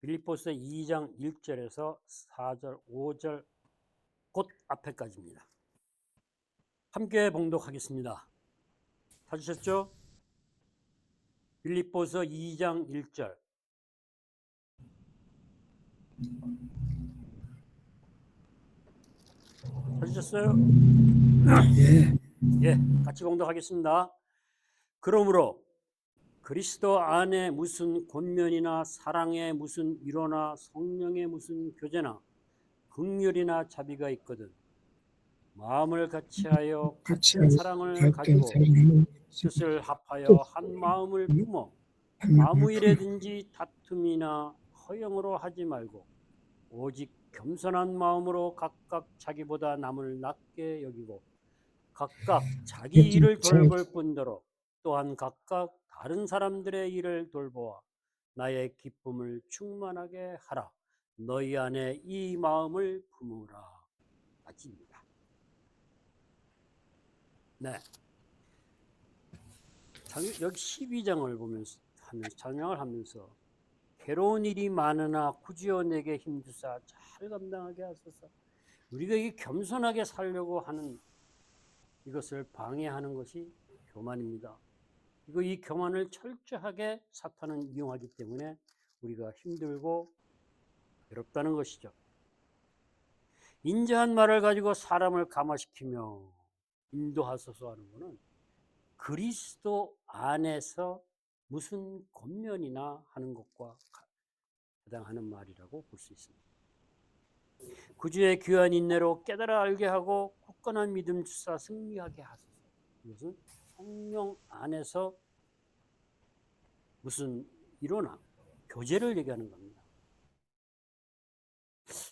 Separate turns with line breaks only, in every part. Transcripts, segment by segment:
빌립보서 2장 1절에서 4절, 5절 곧 앞에까지입니다. 함께 봉독하겠습니다. 찾으셨죠? 빌립보서 2장 1절. 찾으셨어요? 예, 같이 봉독하겠습니다. 그러므로 그리스도 안에 무슨 권면이나 사랑의 무슨 위로나 성령의 무슨 교제나 긍휼이나 자비가 있거든 마음을 같이하여 같은 사랑을 가지고 뜻을 합하여 한 마음을 품어 아무 일에든지 다툼이나 허영으로 하지 말고 오직 겸손한 마음으로 각각 자기보다 남을 낮게 여기고 각각 자기 일을 돌볼 뿐더러 또한 각각 다른 사람들의 일을 돌보아 나의 기쁨을 충만하게 하라. 너희 안에 이 마음을 품으라. 맞습니다. 네. 여기 12장을 보면서 찬양을 하면서 괴로운 일이 많으나 구주여 내게 힘주사 잘 감당하게 하소서. 우리가 이 겸손하게 살려고 하는 이것을 방해하는 것이 교만입니다. 이 교만을 철저하게 사탄은 이용하기 때문에 우리가 힘들고 괴롭다는 것이죠. 인자한 말을 가지고 사람을 감화시키며 인도하소서 하는 것은 그리스도 안에서 무슨 권면이나 하는 것과 해당하는 말이라고 볼 수 있습니다. 구주의 귀한 인내로 깨달아 알게 하고 굳건한 믿음 주사 승리하게 하소서. 이것은 성령 안에서 무슨 이로나 교제를 얘기하는 겁니다.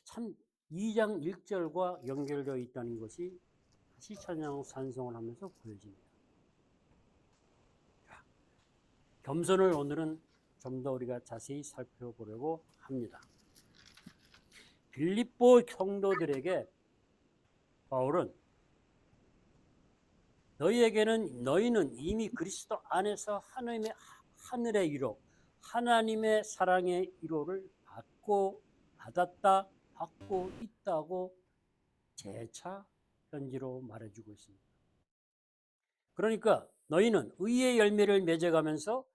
참 2장 1절과 연결되어 있다는 것이 다시 찬양 찬송을 하면서 보여집니다. 겸손을 오늘은 좀 더 우리가 자세히 살펴보려고 합니다. 빌립보 성도들에게 바울은 너희는 이미 그리스도 안에서 하늘의 위로 하나님의 사랑의 위로를 받고 있다고 재차 편지로 말해주고 있습니다. 그러니까 너희는 의의 열매를 맺어가면서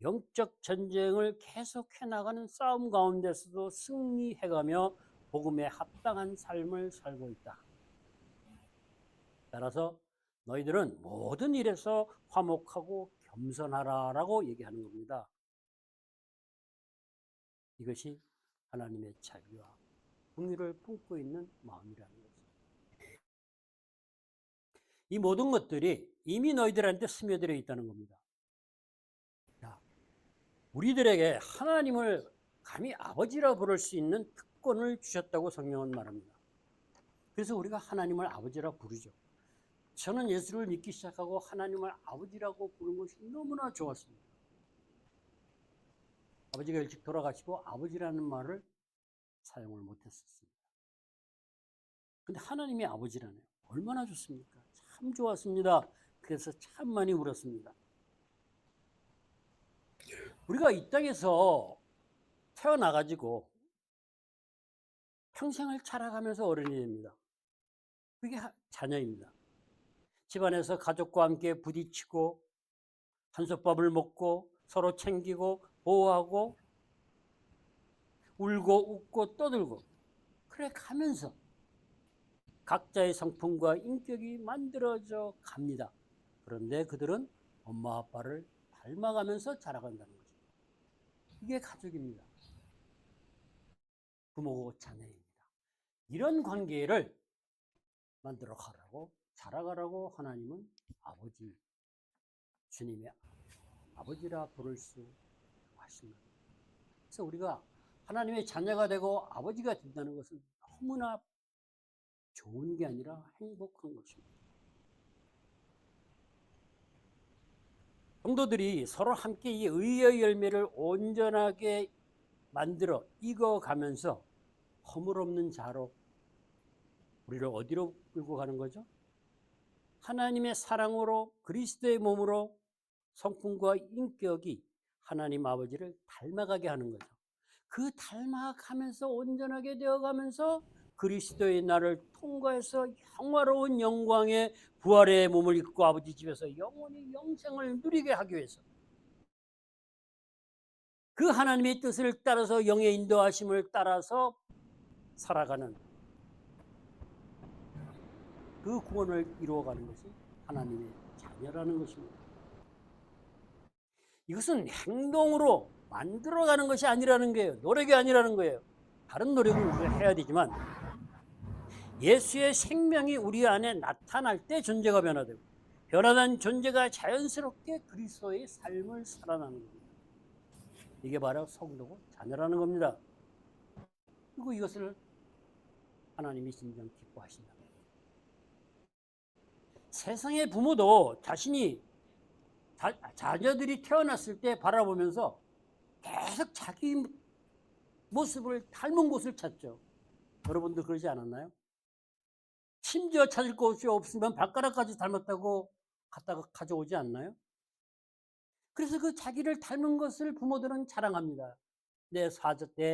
영적 전쟁을 계속해 나가는 싸움 가운데서도 승리해가며 복음에 합당한 삶을 살고 있다. 따라서 너희들은 모든 일에서 화목하고 겸손하라라고 얘기하는 겁니다. 이것이 하나님의 자비와 긍휼을 품고 있는 마음이라는 거죠. 이 모든 것들이 이미 너희들한테 스며들어 있다는 겁니다. 자, 우리들에게 하나님을 감히 아버지라 부를 수 있는 특권을 주셨다고 성경은 말합니다. 그래서 우리가 하나님을 아버지라 부르죠. 저는 예수를 믿기 시작하고 하나님을 아버지라고 부르는 것이 너무나 좋았습니다. 아버지가 일찍 돌아가시고 아버지라는 말을 사용을 못했었습니다. 근데 하나님이 아버지라네요. 얼마나 좋습니까? 참 좋았습니다. 그래서 참 많이 울었습니다. 우리가 이 땅에서 태어나가지고 평생을 자라가면서 어른이 됩니다. 그게 자녀입니다. 집안에서 가족과 함께 부딪히고 한솥밥을 먹고 서로 챙기고 보호하고 울고 웃고 떠들고 그래 가면서 각자의 성품과 인격이 만들어져 갑니다. 그런데 그들은 엄마 아빠를 닮아가면서 자라간다는 거죠. 이게 가족입니다. 부모고 자녀입니다. 이런 관계를 만들어 가라고 자라가라고 하나님은 아버지, 주님의 아버지라 부를 수 하십니다. 그래서 우리가 하나님의 자녀가 되고 아버지가 된다는 것은 너무나 좋은 게 아니라 행복한 것입니다. 성도들이 서로 함께 이 의의 열매를 온전하게 만들어 익어가면서 허물없는 자로 우리를 어디로 끌고 가는 거죠? 하나님의 사랑으로 그리스도의 몸으로 성품과 인격이 하나님 아버지를 닮아가게 하는 거죠. 그 닮아가면서 온전하게 되어가면서 그리스도의 날을 통과해서 영화로운 영광의 부활의 몸을 입고 아버지 집에서 영원히 영생을 누리게 하기 위해서 그 하나님의 뜻을 따라서 영의 인도하심을 따라서 살아가는 그 구원을 이루어가는 것이 하나님의 자녀라는 것입니다. 이것은 행동으로 만들어가는 것이 아니라는 거예요. 노력이 아니라는 거예요. 다른 노력을 우리가 해야 되지만 예수의 생명이 우리 안에 나타날 때 존재가 변화되고 변화된 존재가 자연스럽게 그리스도의 삶을 살아나는 겁니다. 이게 바로 성도고 자녀라는 겁니다. 그리고 이것을 하나님이 진정 기뻐하신다. 세상의 부모도 자신이 자녀들이 태어났을 때 바라보면서 계속 자기 모습을 닮은 곳을 찾죠. 여러분들 그러지 않았나요? 심지어 찾을 곳이 없으면 발가락까지 닮았다고 갖다가 가져오지 않나요? 그래서 그 자기를 닮은 것을 부모들은 자랑합니다. 내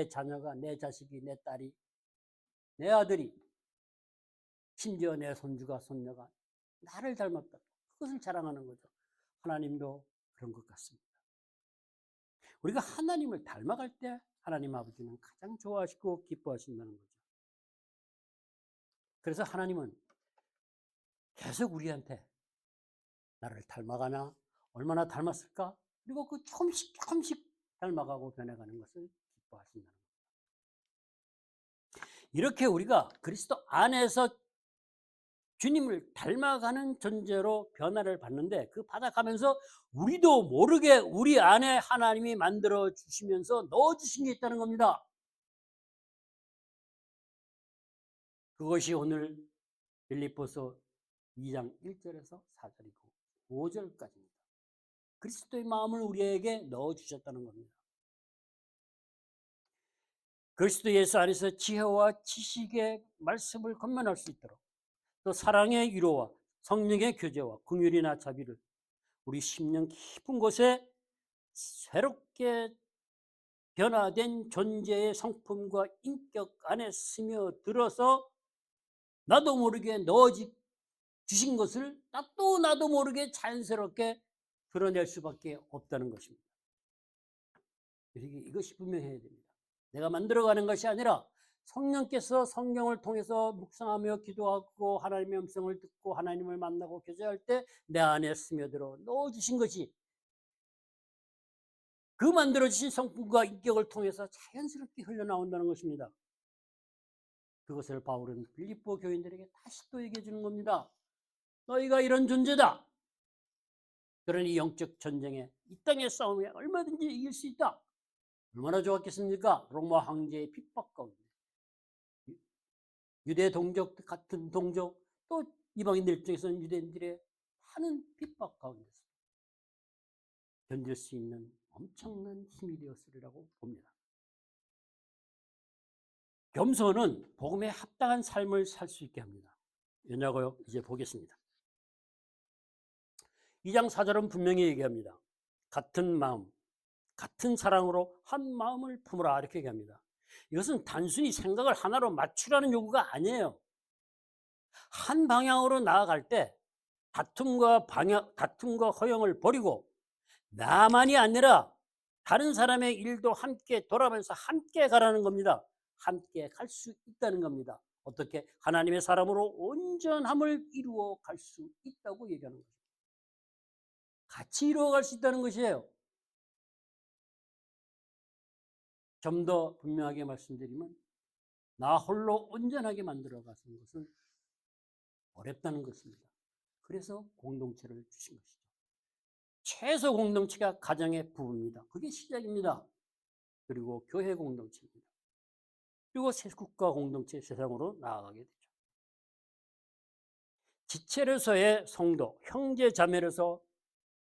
자녀가, 내 자식이, 내 딸이, 내 아들이, 심지어 내 손주가, 손녀가 나를 닮았다. 그것을 자랑하는 거죠. 하나님도 그런 것 같습니다. 우리가 하나님을 닮아갈 때 하나님 아버지는 가장 좋아하시고 기뻐하신다는 거죠. 그래서 하나님은 계속 우리한테 나를 닮아가나? 얼마나 닮았을까? 그리고 그 조금씩 닮아가고 변해가는 것을 기뻐하신다는 겁니다. 이렇게 우리가 그리스도 안에서 주님을 닮아가는 존재로 변화를 받는데 그 받아가면서 우리도 모르게 우리 안에 하나님이 만들어 주시면서 넣어주신 게 있다는 겁니다. 그것이 오늘 빌립보서 2장 1절에서 4절이고 5절까지입니다. 그리스도의 마음을 우리에게 넣어주셨다는 겁니다. 그리스도 예수 안에서 지혜와 지식의 말씀을 건면할 수 있도록 또 사랑의 위로와 성령의 교제와 긍휼이나 자비를 우리 심령 깊은 곳에 새롭게 변화된 존재의 성품과 인격 안에 스며들어서 나도 모르게 넣어주신 것을 나도 모르게 자연스럽게 드러낼 수밖에 없다는 것입니다. 이것이 분명해야 됩니다. 내가 만들어가는 것이 아니라 성령께서 성경을 통해서 묵상하며 기도하고 하나님의 음성을 듣고 하나님을 만나고 교제할 때 내 안에 스며들어 넣어주신 것이 그 만들어주신 성품과 인격을 통해서 자연스럽게 흘러나온다는 것입니다. 그것을 바울은 빌립보 교인들에게 다시 또 얘기해 주는 겁니다. 너희가 이런 존재다. 그러니 영적 전쟁에 이 땅의 싸움에 얼마든지 이길 수 있다. 얼마나 좋았겠습니까? 로마 황제의 핍박 가운데 유대 동족 같은 동족 또 이방인들 입장에서는 유대인들의 많은 핍박 가운데서 견딜 수 있는 엄청난 힘이 되었으리라고 봅니다. 겸손은 복음에 합당한 삶을 살 수 있게 합니다. 왜냐고요? 이제 보겠습니다. 2장 4절은 분명히 얘기합니다. 같은 마음, 같은 사랑으로 한 마음을 품으라 이렇게 얘기합니다. 이것은 단순히 생각을 하나로 맞추라는 요구가 아니에요. 한 방향으로 나아갈 때 다툼과 허영을 버리고 나만이 아니라 다른 사람의 일도 함께 돌아가면서 함께 가라는 겁니다. 함께 갈 수 있다는 겁니다. 어떻게? 하나님의 사람으로 온전함을 이루어 갈 수 있다고 얘기하는 거죠. 같이 이루어 갈 수 있다는 것이에요. 좀 더 분명하게 말씀드리면 나 홀로 온전하게 만들어 가는 것은 어렵다는 것입니다. 그래서 공동체를 주신 것이죠. 최소 공동체가 가정의 부부입니다. 그게 시작입니다. 그리고 교회 공동체입니다. 그리고 국가 공동체 세상으로 나아가게 되죠. 지체로서의 성도, 형제 자매로서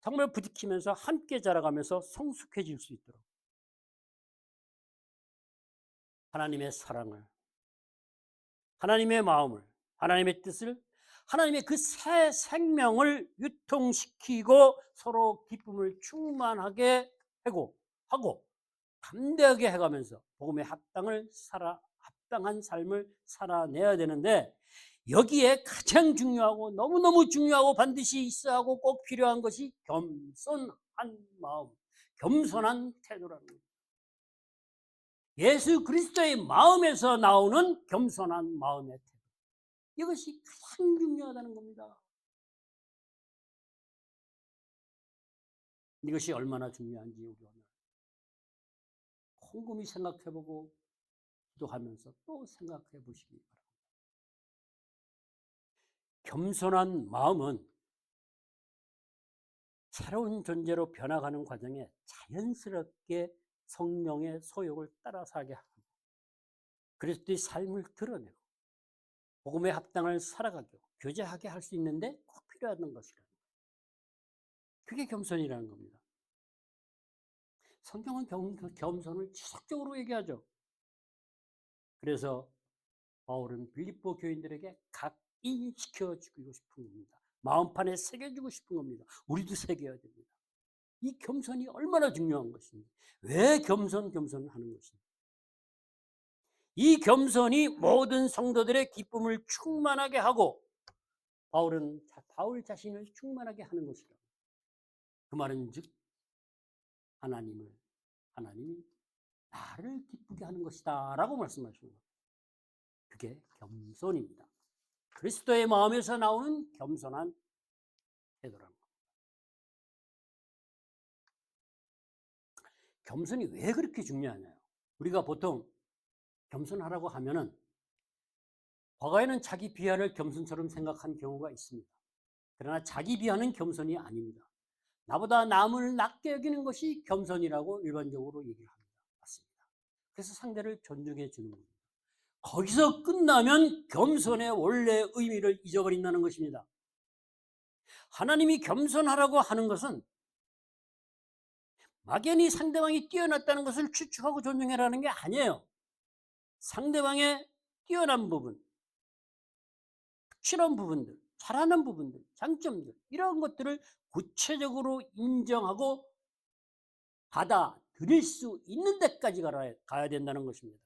정말 부딪히면서 함께 자라가면서 성숙해질 수 있도록 하나님의 사랑을, 하나님의 마음을, 하나님의 뜻을, 하나님의 그 새 생명을 유통시키고 서로 기쁨을 충만하게 하고 담대하게 해가면서 복음에 합당한 삶을 살아내야 되는데, 여기에 가장 중요하고 너무너무 중요하고 반드시 있어야 하고 꼭 필요한 것이 겸손한 마음, 겸손한 태도라는 거예요. 예수 그리스도의 마음에서 나오는 겸손한 마음의 태도, 이것이 가장 중요하다는 겁니다. 이것이 얼마나 중요한지 우리 오늘 곰곰이 생각해보고 기도하면서 또 생각해 보시기 바랍니다. 겸손한 마음은 새로운 존재로 변화가는 과정에 자연스럽게 성령의 소욕을 따라서게 하고 그리스도의 삶을 드러내고 복음의 합당을 살아가게 교제하게 할 수 있는데 꼭 필요한 것이라는 거예요. 그게 겸손이라는 겁니다. 성경은 겸손을 지속적으로 얘기하죠. 그래서 바울은 빌립보 교인들에게 각인시켜주고 싶은 겁니다. 마음판에 새겨주고 싶은 겁니다. 우리도 새겨야 됩니다. 이 겸손이 얼마나 중요한 것인지, 왜 겸손하는 것인지, 이 겸손이 모든 성도들의 기쁨을 충만하게 하고 바울 자신을 충만하게 하는 것이다. 그 말은 즉 하나님이 나를 기쁘게 하는 것이다 라고 말씀하시는 거예요. 그게 겸손입니다. 그리스도의 마음에서 나오는 겸손한 태도라는 겁니다. 겸손이 왜 그렇게 중요하냐요? 우리가 보통 겸손하라고 하면은 과거에는 자기 비하를 겸손처럼 생각한 경우가 있습니다. 그러나 자기 비하는 겸손이 아닙니다. 나보다 남을 낮게 여기는 것이 겸손이라고 일반적으로 얘기를 합니다. 맞습니다. 그래서 상대를 존중해 주는 겁니다. 거기서 끝나면 겸손의 원래 의미를 잊어버린다는 것입니다. 하나님이 겸손하라고 하는 것은 막연히 상대방이 뛰어났다는 것을 추측하고 존중해라는 게 아니에요. 상대방의 뛰어난 부분, 특출한 부분들, 잘하는 부분들, 장점들, 이런 것들을 구체적으로 인정하고 받아들일 수 있는 데까지 가야 된다는 것입니다.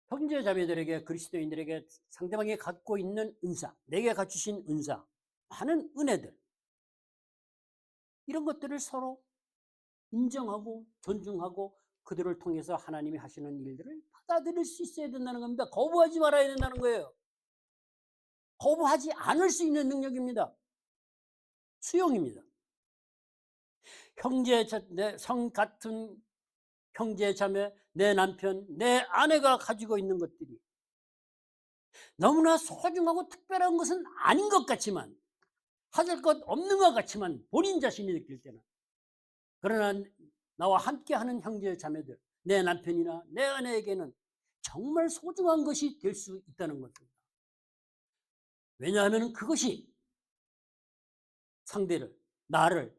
형제 자매들에게, 그리스도인들에게 상대방이 갖고 있는 은사, 내게 갖추신 은사, 많은 은혜들, 이런 것들을 서로 인정하고 존중하고 그들을 통해서 하나님이 하시는 일들을 받아들일 수 있어야 된다는 겁니다. 거부하지 말아야 된다는 거예요. 거부하지 않을 수 있는 능력입니다. 수용입니다. 성 같은 형제 자매, 내 남편, 내 아내가 가지고 있는 것들이 너무나 소중하고 특별한 것은 아닌 것 같지만, 하실 것 없는 것 같지만 본인 자신이 느낄 때는, 그러나 나와 함께하는 형제 자매들, 내 남편이나 내 아내에게는 정말 소중한 것이 될 수 있다는 것입니다. 왜냐하면 그것이 나를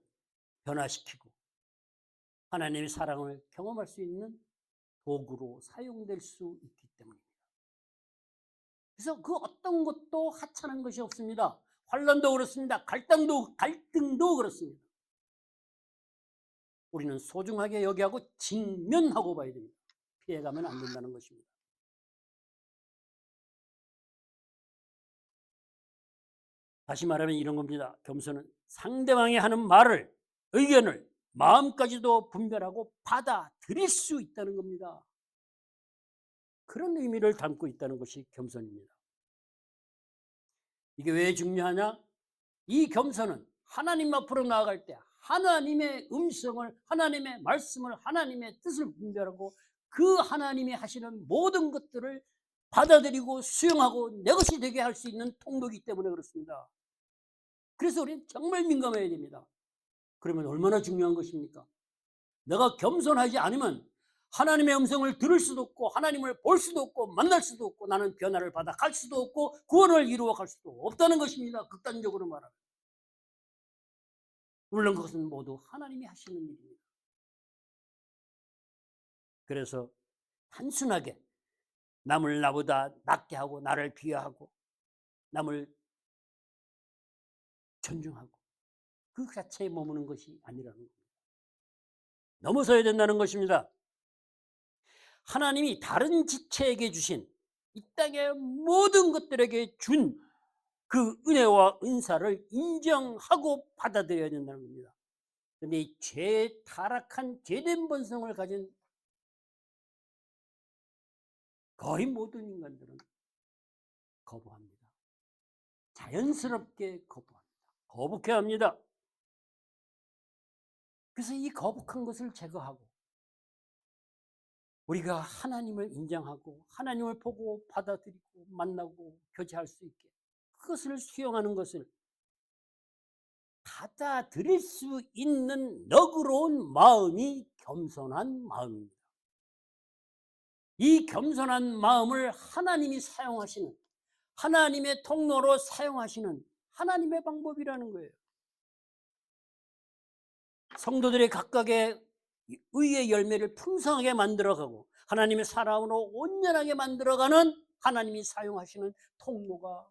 변화시키고 하나님의 사랑을 경험할 수 있는 도구로 사용될 수 있기 때문입니다. 그래서 그 어떤 것도 하찮은 것이 없습니다. 환난도 그렇습니다. 갈등도 그렇습니다. 우리는 소중하게 여기하고 직면하고 봐야 됩니다. 피해가면 안 된다는 것입니다. 다시 말하면 이런 겁니다. 겸손은 상대방이 하는 말을, 의견을 마음까지도 분별하고 받아들일 수 있다는 겁니다. 그런 의미를 담고 있다는 것이 겸손입니다. 이게 왜 중요하냐? 이 겸손은 하나님 앞으로 나아갈 때 하나님의 음성을, 하나님의 말씀을, 하나님의 뜻을 분별하고 그 하나님이 하시는 모든 것들을 받아들이고 수용하고 내 것이 되게 할 수 있는 통로이기 때문에 그렇습니다. 그래서 우리는 정말 민감해야 됩니다. 그러면 얼마나 중요한 것입니까? 내가 겸손하지 않으면 하나님의 음성을 들을 수도 없고 하나님을 볼 수도 없고 만날 수도 없고 나는 변화를 받아 갈 수도 없고 구원을 이루어 갈 수도 없다는 것입니다. 극단적으로 말하면. 물론 그것은 모두 하나님이 하시는 일입니다. 그래서 단순하게 남을 나보다 낮게 하고 나를 비하하고 남을 존중하고 그 자체에 머무는 것이 아니라는 겁니다. 넘어서야 된다는 것입니다. 하나님이 다른 지체에게 주신 이 땅의 모든 것들에게 준 그 은혜와 은사를 인정하고 받아들여야 된다는 겁니다. 그런데 이 타락한 죄된 본성을 가진 거의 모든 인간들은 거부합니다. 자연스럽게 거부합니다. 거북해 합니다. 그래서 이 거북한 것을 제거하고 우리가 하나님을 인정하고 하나님을 보고 받아들이고 만나고 교제할 수 있게 그것을 수용하는 것을 받아들일 수 있는 너그러운 마음이 겸손한 마음입니다. 이 겸손한 마음을 하나님이 사용하시는, 하나님의 통로로 사용하시는 하나님의 방법이라는 거예요. 성도들의 각각의 의의 열매를 풍성하게 만들어가고 하나님의 사랑으로 온전하게 만들어가는 하나님이 사용하시는 통로가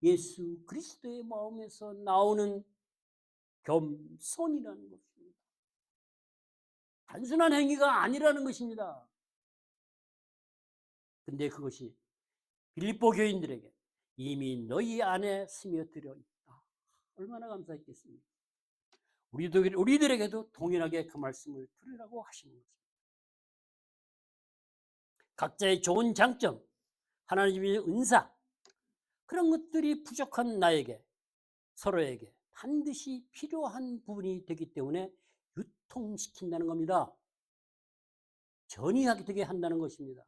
예수 그리스도의 마음에서 나오는 겸손이라는 것입니다. 단순한 행위가 아니라는 것입니다. 근데 그것이 빌립보 교인들에게 이미 너희 안에 스며들어 있다. 얼마나 감사했겠습니까? 우리들에게도 동일하게 그 말씀을 들으라고 하시는 것입니다. 각자의 좋은 장점, 하나님의 은사, 그런 것들이 부족한 나에게, 서로에게 반드시 필요한 부분이 되기 때문에 유통시킨다는 겁니다. 전이하게 되게 한다는 것입니다.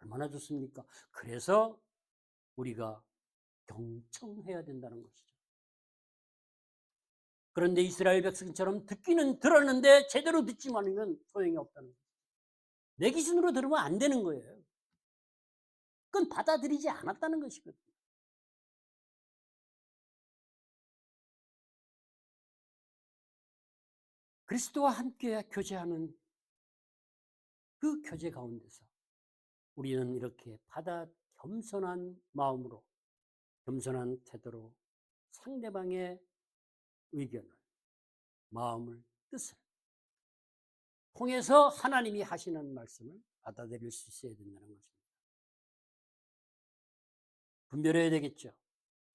얼마나 좋습니까? 그래서 우리가 경청해야 된다는 것이죠. 그런데 이스라엘 백성처럼 듣기는 들었는데 제대로 듣지 않으면 소용이 없다는 거예요. 내 기준으로 들으면 안 되는 거예요. 그건 받아들이지 않았다는 것이거든요. 그리스도와 함께 교제하는 그 교제 가운데서 우리는 이렇게 겸손한 마음으로, 겸손한 태도로 상대방의 의견을, 마음을, 뜻을 통해서 하나님이 하시는 말씀을 받아들일 수 있어야 된다는 것입니다. 분별해야 되겠죠.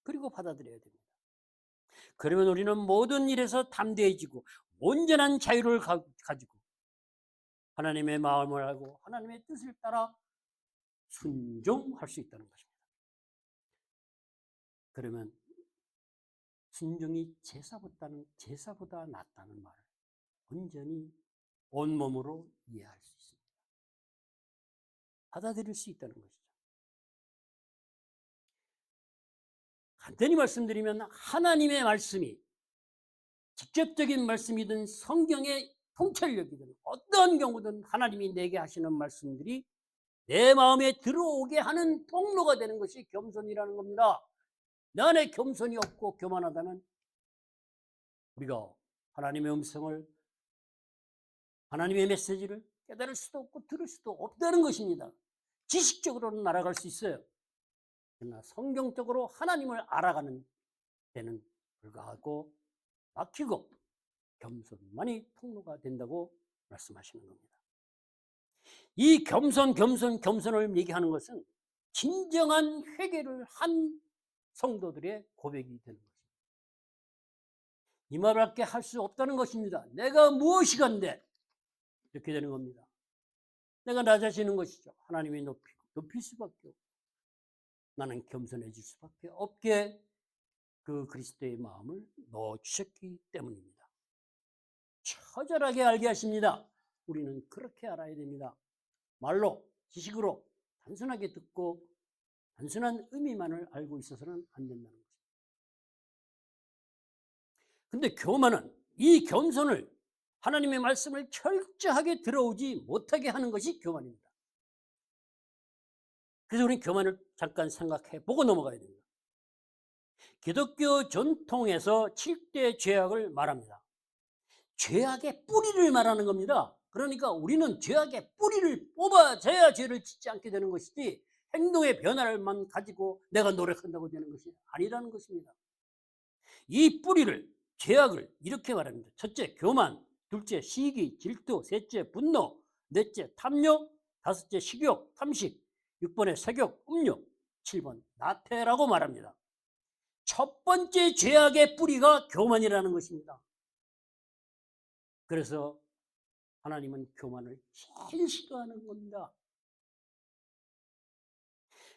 그리고 받아들여야 됩니다. 그러면 우리는 모든 일에서 담대해지고 온전한 자유를 가지고 하나님의 마음을 알고 하나님의 뜻을 따라 순종할 수 있다는 것입니다. 그러면 순종이 제사보다 낫다는 말을 온전히 온몸으로 이해할 수 있습니다. 받아들일 수 있다는 것이죠. 간단히 말씀드리면 하나님의 말씀이 직접적인 말씀이든 성경의 통찰력이든 어떤 경우든 하나님이 내게 하시는 말씀들이 내 마음에 들어오게 하는 통로가 되는 것이 겸손이라는 겁니다. 내 안에 겸손이 없고 교만하다면 우리가 하나님의 음성을, 하나님의 메시지를 깨달을 수도 없고 들을 수도 없다는 것입니다. 지식적으로는 알아갈 수 있어요. 그러나 성경적으로 하나님을 알아가는 데는 불가하고 막히고 겸손만이 통로가 된다고 말씀하시는 겁니다. 이 겸손을 얘기하는 것은 진정한 회개를 한 성도들의 고백이 되는 것입니다. 이 말밖에 할 수 없다는 것입니다. 내가 무엇이간데 이렇게 되는 겁니다. 내가 낮아지는 것이죠. 하나님이 높일 수밖에 없고 나는 겸손해질 수밖에 없게 그 그리스도의 마음을 넣어주셨기 때문입니다. 처절하게 알게 하십니다. 우리는 그렇게 알아야 됩니다. 말로, 지식으로 단순하게 듣고 단순한 의미만을 알고 있어서는 안 된다는 것입니다. 근데 교만은 이 겸손을 하나님의 말씀을 철저하게 들어오지 못하게 하는 것이 교만입니다. 그래서 우리는 교만을 잠깐 생각해 보고 넘어가야 됩니다. 기독교 전통에서 7대 죄악을 말합니다. 죄악의 뿌리를 말하는 겁니다. 그러니까 우리는 죄악의 뿌리를 뽑아줘야 죄를 짓지 않게 되는 것이지 행동의 변화를만 가지고 내가 노력한다고 되는 것이 아니라는 것입니다. 이 뿌리를, 죄악을 이렇게 말합니다. 첫째, 교만. 둘째, 시기, 질투. 셋째, 분노. 넷째, 탐욕. 다섯째, 식욕, 탐식. 6번에 색욕, 음욕. 7번, 나태라고 말합니다. 첫 번째 죄악의 뿌리가 교만이라는 것입니다. 그래서 하나님은 교만을 제일 싫어하는 겁니다.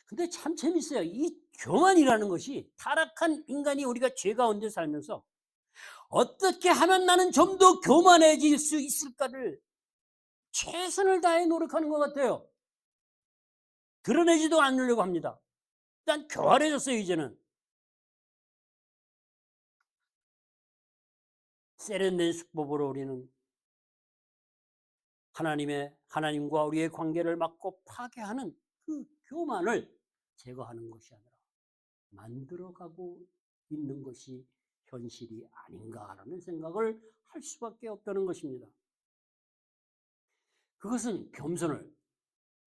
근데 참 재밌어요. 이 교만이라는 것이 타락한 인간이 우리가 죄 가운데 살면서 어떻게 하면 나는 좀 더 교만해질 수 있을까를 최선을 다해 노력하는 것 같아요. 드러내지도 않으려고 합니다. 일단 교활해졌어요, 이제는. 세련된 수법으로 우리는 하나님과 우리의 관계를 막고 파괴하는 그 교만을 제거하는 것이 아니라 만들어가고 있는 것이 현실이 아닌가라는 생각을 할 수밖에 없다는 것입니다. 그것은 겸손을,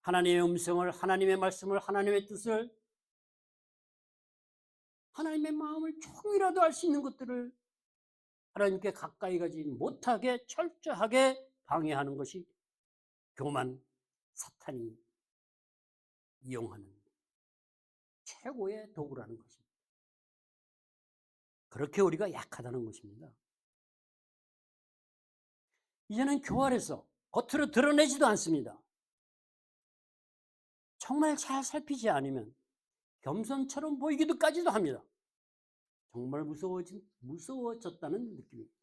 하나님의 음성을, 하나님의 말씀을, 하나님의 뜻을, 하나님의 마음을 조금이라도 알 수 있는 것들을 하나님께 가까이 가지 못하게 철저하게 방해하는 것이 교만, 사탄이 이용하는 최고의 도구라는 것입니다. 그렇게 우리가 약하다는 것입니다. 이제는 교활해서 겉으로 드러내지도 않습니다. 정말 잘 살피지 않으면 겸손처럼 보이기도까지도 합니다. 정말 무서워졌다는 느낌입니다.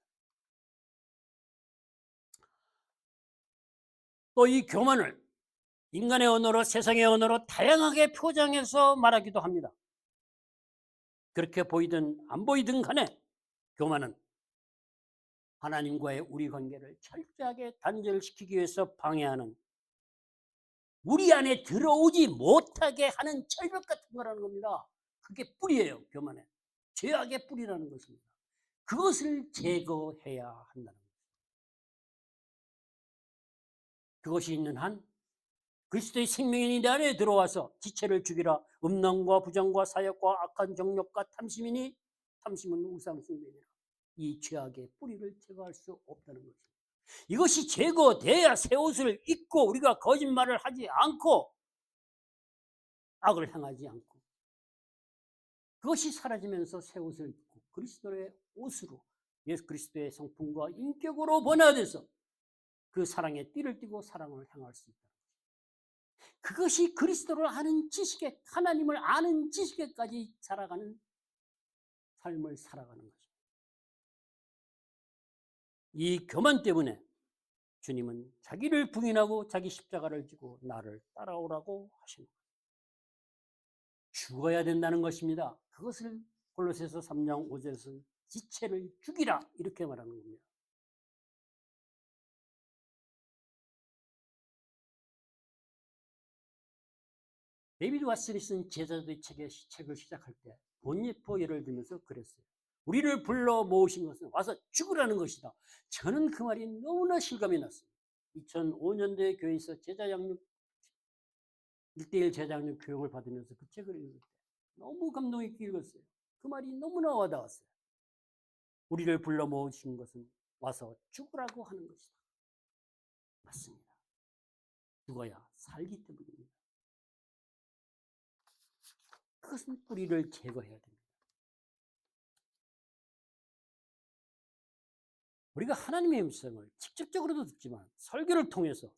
또 이 교만을 인간의 언어로, 세상의 언어로 다양하게 표장해서 말하기도 합니다. 그렇게 보이든 안 보이든 간에 교만은 하나님과의 우리 관계를 철저하게 단절시키기 위해서 방해하는, 우리 안에 들어오지 못하게 하는 철벽 같은 거라는 겁니다. 그게 뿌리예요, 교만의. 죄악의 뿌리라는 것입니다. 그것을 제거해야 한다는 거죠. 그것이 있는 한 그리스도의 생명이 내 안에 들어와서 지체를 죽이라. 음란과 부정과 사욕과 악한 정욕과 탐심이니 탐심은 우상 숭배니라. 이 죄악의 뿌리를 제거할 수 없다는 것입니다. 이것이 제거돼야 새 옷을 입고 우리가 거짓말을 하지 않고 악을 행하지 않고, 그것이 사라지면서 새 옷을 입고 그리스도의 옷으로 예수 그리스도의 성품과 인격으로 변화돼서 그 사랑의 띠를 띠고 사랑을 행할 수 있다. 그것이 그리스도를 아는 지식에, 하나님을 아는 지식에까지 살아가는 삶을 살아가는 것입니다. 이 교만 때문에 주님은 자기를 부인하고 자기 십자가를 지고 나를 따라오라고 하신 거예요. 죽어야 된다는 것입니다. 그것을 골로새서 3장 5절에서 지체를 죽이라 이렇게 말하는 겁니다. 데이비드 왓슨이 쓴 제자도의 책을 시작할 때 본예포 예를 들면서 그랬어요. 우리를 불러 모으신 것은 와서 죽으라는 것이다. 저는 그 말이 너무나 실감이 났어요. 2005년도에 교회에서 제자 양육 1:1 제자 양육 교육을 받으면서 그 책을 읽을 때 너무 감동 있게 읽었어요. 그 말이 너무나 와닿았어요. 우리를 불러 모으신 것은 와서 죽으라고 하는 것이다. 맞습니다. 죽어야 살기 때문입니다. 그것은 뿌리를 제거해야 됩니다. 우리가 하나님의 음성을 직접적으로도 듣지만 설교를 통해서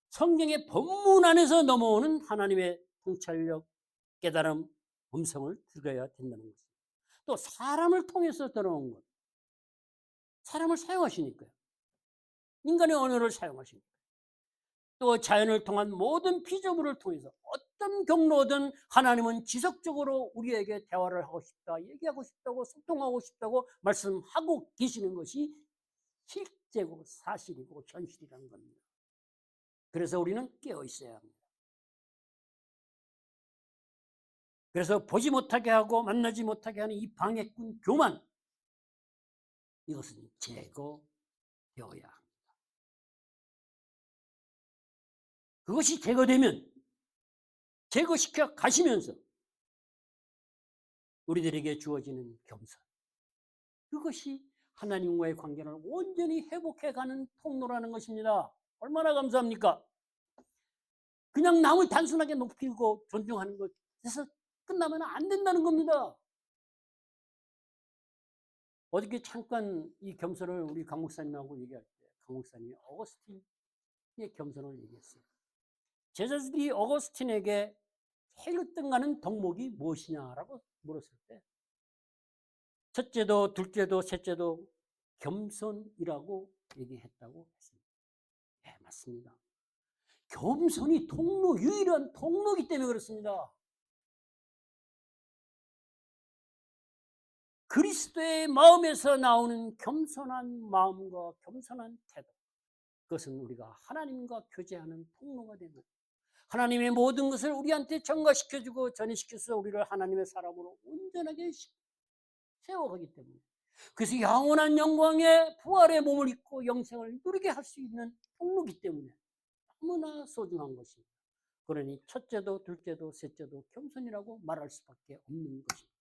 성경의 본문 안에서 넘어오는 하나님의 통찰력, 깨달음, 음성을 들어야 된다는 것입니다. 또 사람을 통해서 들어온 것, 사람을 사용하시니까요. 인간의 언어를 사용하시니까. 또 자연을 통한 모든 피조물을 통해서 어떤 경로든 하나님은 지속적으로 우리에게 대화를 하고 싶다, 얘기하고 싶다고, 소통하고 싶다고 말씀하고 계시는 것이 실제고 사실이고 현실이라는 겁니다. 그래서 우리는 깨어 있어야 합니다. 그래서 보지 못하게 하고 만나지 못하게 하는 이 방해꾼 교만, 이것은 제거되어야 합니다. 그것이 제거되면 제거시켜 가시면서 우리들에게 주어지는 겸손. 그것이 하나님과의 관계를 온전히 회복해가는 통로라는 것입니다. 얼마나 감사합니까? 그냥 남을 단순하게 높이고 존중하는 것에서 끝나면 안 된다는 겁니다. 어저께 잠깐 이 겸손을 우리 강 목사님하고 얘기할 때 강 목사님이 어거스틴의 겸손을 얘기했어요. 제자들이 어거스틴에게 제일 등가는 덕목이 무엇이냐라고 물었을 때 첫째도 둘째도 셋째도 겸손이라고 얘기했다고 했습니다. 네, 맞습니다. 겸손이 통로, 유일한 통로이기 때문에 그렇습니다. 그리스도의 마음에서 나오는 겸손한 마음과 겸손한 태도, 그것은 우리가 하나님과 교제하는 통로가 되고 하나님의 모든 것을 우리한테 전가시켜주고 전이시켜서 우리를 하나님의 사람으로 온전하게 세워가기 때문에, 그래서 영원한 영광의 부활의 몸을 입고 영생을 누리게 할 수 있는 통로이기 때문에 너무나 소중한 것입니다. 그러니 첫째도 둘째도 셋째도 겸손이라고 말할 수밖에 없는 것입니다.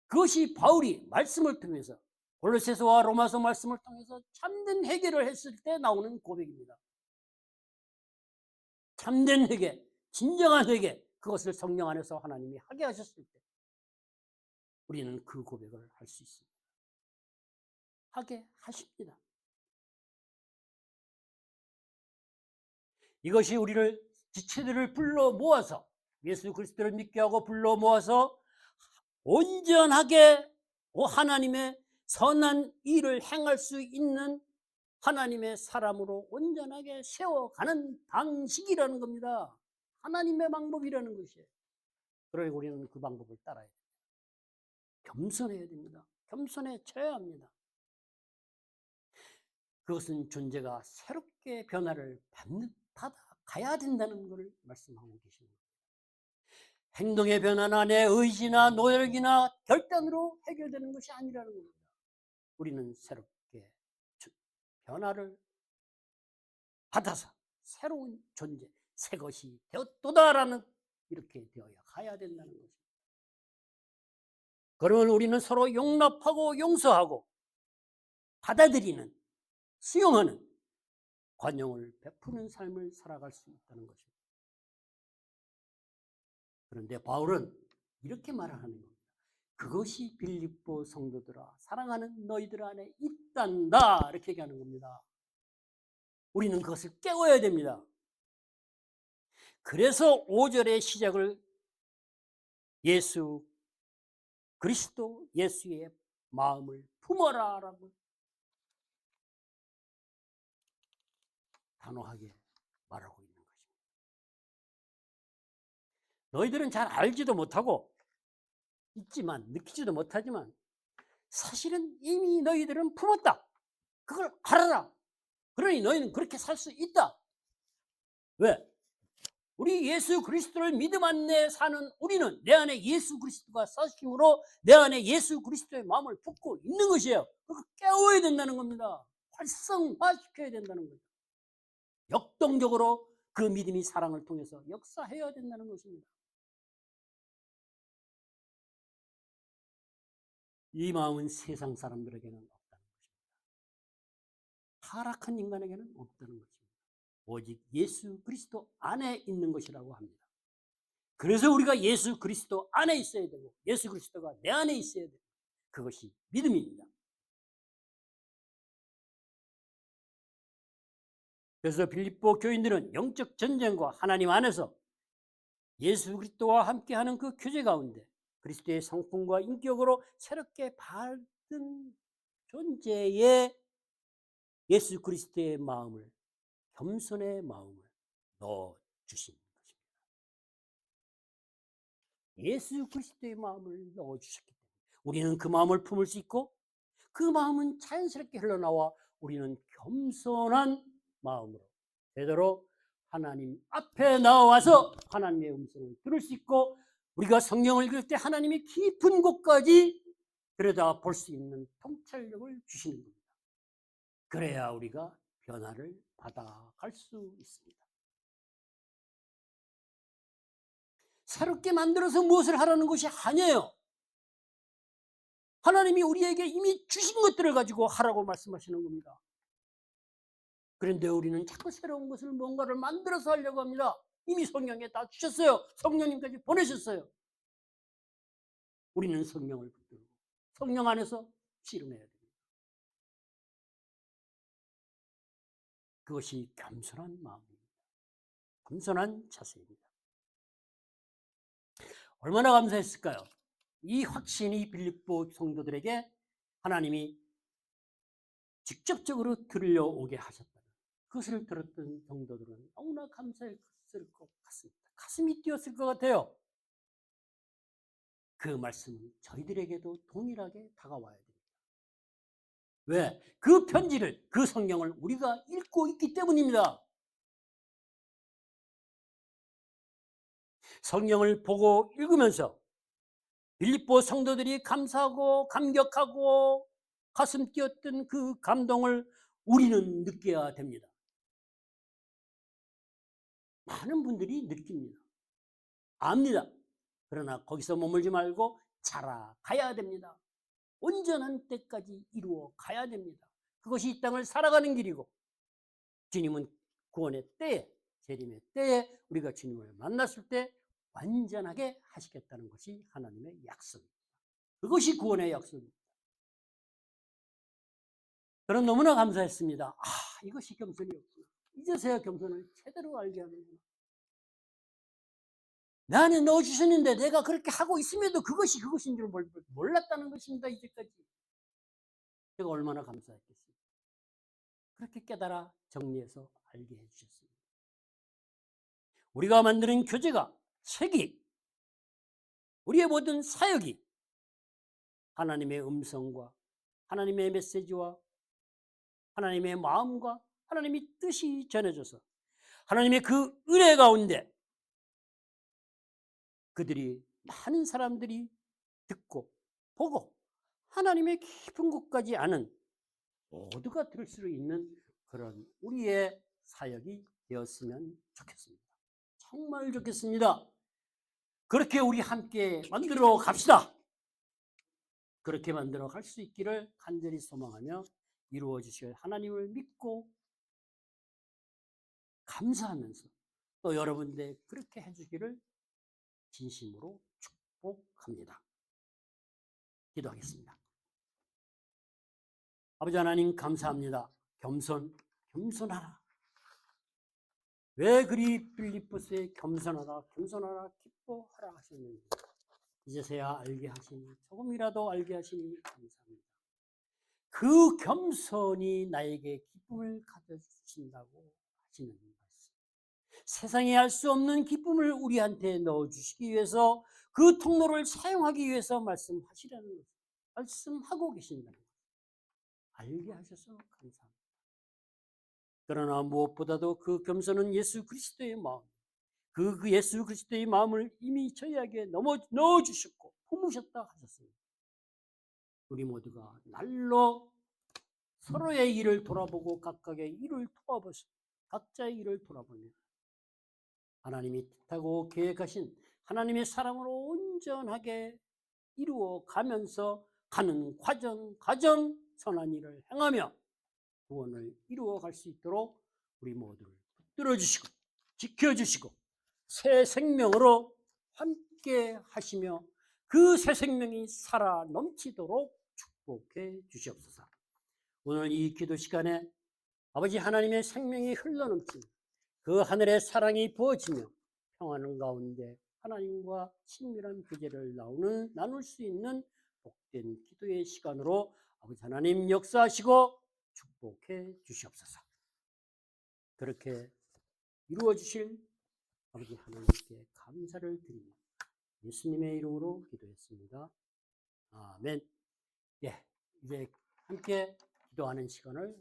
그것이 바울이 말씀을 통해서 골로새서와 로마서 말씀을 통해서 참된 회개를 했을 때 나오는 고백입니다. 참된 회개, 진정한 회개, 그것을 성령 안에서 하나님이 하게 하셨을 때 우리는 그 고백을 할 수 있습니다. 하게 하십니다. 이것이 우리를 지체들을 불러 모아서 예수 그리스도를 믿게 하고 불러 모아서 온전하게 하나님의 선한 일을 행할 수 있는 하나님의 사람으로 온전하게 세워가는 방식이라는 겁니다. 하나님의 방법이라는 것이에요. 그러니 우리는 그 방법을 따라야 됩니다. 겸손해야 됩니다. 겸손해져야 합니다. 그것은 존재가 새롭게 변화를 받아가야 된다는 것을 말씀하고 계십니다. 행동의 변화나 내 의지나 노력이나 결단으로 해결되는 것이 아니라는 겁니다. 우리는 새롭게 변화를 받아서 새로운 존재, 새 것이 되었도다라는 이렇게 되어야 가야 된다는 것입니다. 그러면 우리는 서로 용납하고 용서하고 받아들이는, 수용하는, 관용을 베푸는 삶을 살아갈 수 있다는 것입니다. 그런데 바울은 이렇게 말하는 겁니다. 그것이 빌립보 성도들아, 사랑하는 너희들 안에 있단다, 이렇게 얘기하는 겁니다. 우리는 그것을 깨워야 됩니다. 그래서 5절의 시작을 예수 그리스도 예수의 마음을 품어라 라고 단호하게 말하고 있는 것입니다. 너희들은 잘 알지도 못하고 있지만, 느끼지도 못하지만 사실은 이미 너희들은 품었다. 그걸 알아라. 그러니 너희는 그렇게 살 수 있다. 왜? 우리 예수 그리스도를 믿음 안에 사는 우리는 내 안에 예수 그리스도가 사심으로 내 안에 예수 그리스도의 마음을 품고 있는 것이에요. 그걸 깨워야 된다는 겁니다. 활성화시켜야 된다는 거죠. 역동적으로 그 믿음이 사랑을 통해서 역사해야 된다는 것입니다. 이 마음은 세상 사람들에게는 없다는 것입니다. 타락한 인간에게는 없다는 것입니다. 오직 예수 그리스도 안에 있는 것이라고 합니다. 그래서 우리가 예수 그리스도 안에 있어야 되고 예수 그리스도가 내 안에 있어야 되고, 그것이 믿음입니다. 그래서 빌립보 교인들은 영적 전쟁과 하나님 안에서 예수 그리스도와 함께하는 그 교제 가운데 그리스도의 성품과 인격으로 새롭게 받은 존재의 예수 그리스도의 마음을, 겸손의 마음을 넣어주신 것입니다. 예수 그리스도의 마음을 넣어주셨기 때문에 우리는 그 마음을 품을 수 있고, 그 마음은 자연스럽게 흘러나와 우리는 겸손한 마음으로 제대로 하나님 앞에 나와서 하나님의 음성을 들을 수 있고, 우리가 성경을 읽을 때 하나님이 깊은 곳까지 들여다 볼 수 있는 통찰력을 주시는 겁니다. 그래야 우리가 변화를 받아갈 수 있습니다. 새롭게 만들어서 무엇을 하라는 것이 아니에요. 하나님이 우리에게 이미 주신 것들을 가지고 하라고 말씀하시는 겁니다. 그런데 우리는 자꾸 새로운 것을 뭔가를 만들어서 하려고 합니다. 이미 성령에 다 주셨어요. 성령님까지 보내셨어요. 우리는 성령을 붙들고 성령 안에서 씨름해야 됩니다. 그것이 겸손한 마음입니다. 겸손한 자세입니다. 얼마나 감사했을까요? 이 확신이 빌립보 성도들에게 하나님이 직접적으로 들려오게 하셨다. 그것을 들었던 성도들은 너무나 감사했을 것 같습니다. 가슴이 뛰었을 것 같아요. 그 말씀은 저희들에게도 동일하게 다가와야 됩니다. 왜? 그 편지를, 그 성경을 우리가 읽고 있기 때문입니다. 성경을 보고 읽으면서 빌립보 성도들이 감사하고 감격하고 가슴 뛰었던 그 감동을 우리는 느껴야 됩니다. 많은 분들이 느낍니다. 압니다. 그러나 거기서 머물지 말고 자라가야 됩니다. 온전한 때까지 이루어 가야 됩니다. 그것이 이 땅을 살아가는 길이고 주님은 구원의 때에 재림의 때에 우리가 주님을 만났을 때 완전하게 하시겠다는 것이 하나님의 약속입니다. 그것이 구원의 약속입니다. 저는 너무나 감사했습니다. 이것이 겸손이었구나. 이제서야 겸손을 제대로 알게 하는구나. 나는 넣어주셨는데 내가 그렇게 하고 있음에도 그것이 그것인 줄 몰랐다는 것입니다. 이제까지. 제가 얼마나 감사했겠습니까. 그렇게 깨달아 정리해서 알게 해주셨습니다. 우리가 만드는 교제가, 책이, 우리의 모든 사역이 하나님의 음성과 하나님의 메시지와 하나님의 마음과 하나님의 뜻이 전해져서 하나님의 그 은혜 가운데 그들이 많은 사람들이 듣고 보고 하나님의 깊은 곳까지 아는 모두가 들을 수 있는 그런 우리의 사역이 되었으면 좋겠습니다. 정말 좋겠습니다. 그렇게 우리 함께 만들어 갑시다. 그렇게 만들어 갈 수 있기를 간절히 소망하며 이루어 주실 하나님을 믿고 감사하면서 또 여러분들 그렇게 해주기를 진심으로 축복합니다. 기도하겠습니다. 아버지 하나님 감사합니다. 겸손하라. 왜 그리 빌립보스에 겸손하라 기뻐하라 하셨는지 이제서야 알게 하시니 조금이라도 알게 하시니 감사합니다. 그 겸손이 나에게 기쁨을 가져주신다고 하시는 말씀. 세상에 알 수 없는 기쁨을 우리한테 넣어주시기 위해서 그 통로를 사용하기 위해서 말씀하시라는 것, 말씀하고 계신다는 것. 알게 하셔서 감사합니다. 그러나 무엇보다도 그 겸손은 예수 그리스도의 마음, 그 예수 그리스도의 마음을 이미 저희에게 넣어주셨고 품으셨다 하셨습니다. 우리 모두가 날로 서로의 일을 돌아보고 각각의 일을 돌아보시 각자의 일을 돌아보며 하나님이 뜻하고 계획하신 하나님의 사랑으로 온전하게 이루어 가면서 가는 과정 선한 일을 행하며 구원을 이루어 갈 수 있도록 우리 모두를 붙들어 주시고 지켜 주시고 새 생명으로 함께 하시며 그 새 생명이 살아 넘치도록 축복해 주시옵소서. 오늘 이 기도 시간에 아버지 하나님의 생명이 흘러넘치는 그 하늘의 사랑이 부어지며 평안한 가운데 하나님과 친밀한 교제를 나눌 수 있는 복된 기도의 시간으로 아버지 하나님 역사하시고 축복해 주시옵소서. 그렇게 이루어 주실 아버지 하나님께 감사를 드립니다. 예수님의 이름으로 기도했습니다. 아멘. 예, 이제 함께 기도하는 시간을